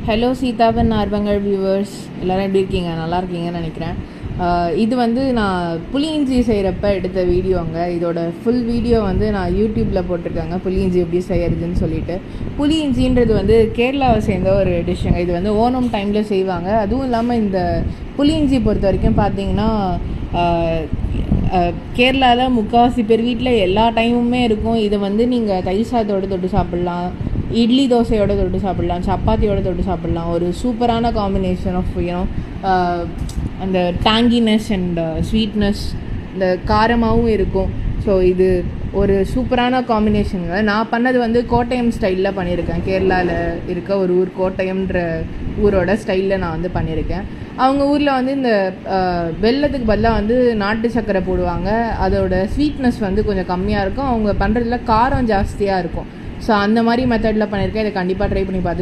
Hello சீதாவன் ஆர்வங்கள் viewers எல்லோரும் எப்படி இருக்கீங்க? நல்லா இருக்கீங்கன்னு நினைக்கிறேன். இது வந்து நான் புளி இஞ்சி செய்கிறப்ப எடுத்த வீடியோங்க. இதோட ஃபுல் வீடியோ வந்து நான் யூடியூப்பில் போட்டிருக்காங்க, புளி இஞ்சி எப்படி செய்யறதுன்னு சொல்லிட்டு. புளி இஞ்சின்றது வந்து கேரளாவை சேர்ந்த ஒரு டிஷ்ஷுங்க. இது வந்து ஓணம் டைமில் செய்வாங்க. அதுவும் இல்லாமல் இந்த புளி இஞ்சி பொறுத்த வரைக்கும் பார்த்தீங்கன்னா கேரளாவில் முக்கால்வாசி பேர் வீட்டில் எல்லா டைமுமே இருக்கும். இதை வந்து நீங்கள் தயிர் சாதத்தோடு தொட்டு சாப்பிட்லாம், இட்லி தோசையோடு தொட்டு சாப்பிட்லாம், சப்பாத்தியோடு தொட்டு சாப்பிட்லாம். ஒரு சூப்பரான காம்பினேஷன் ஆஃப் அந்த டேங்கினஸ் அண்ட் ஸ்வீட்னஸ், இந்த காரமாகவும் இருக்கும். ஸோ இது ஒரு சூப்பரான காம்பினேஷனுங்க. நான் பண்ணது வந்து கோட்டயம் ஸ்டைலில் பண்ணியிருக்கேன். கேரளாவில் இருக்க ஒரு ஊர் கோட்டயம்ன்ற ஊரோட ஸ்டைலில் நான் வந்து பண்ணியிருக்கேன். அவங்க ஊரில் வந்து இந்த வெல்லத்துக்கு பதிலாக வந்து நாட்டு சர்க்கரை போடுவாங்க. அதோட ஸ்வீட்னஸ் வந்து கொஞ்சம் கம்மியாக இருக்கும். அவங்க பண்ணுறதுல காரம் ஜாஸ்தியாக இருக்கும். ஸோ அந்த மாதிரி மெத்தடில் பண்ணியிருக்கேன். இதை கண்டிப்பாக ட்ரை பண்ணி பார்த்து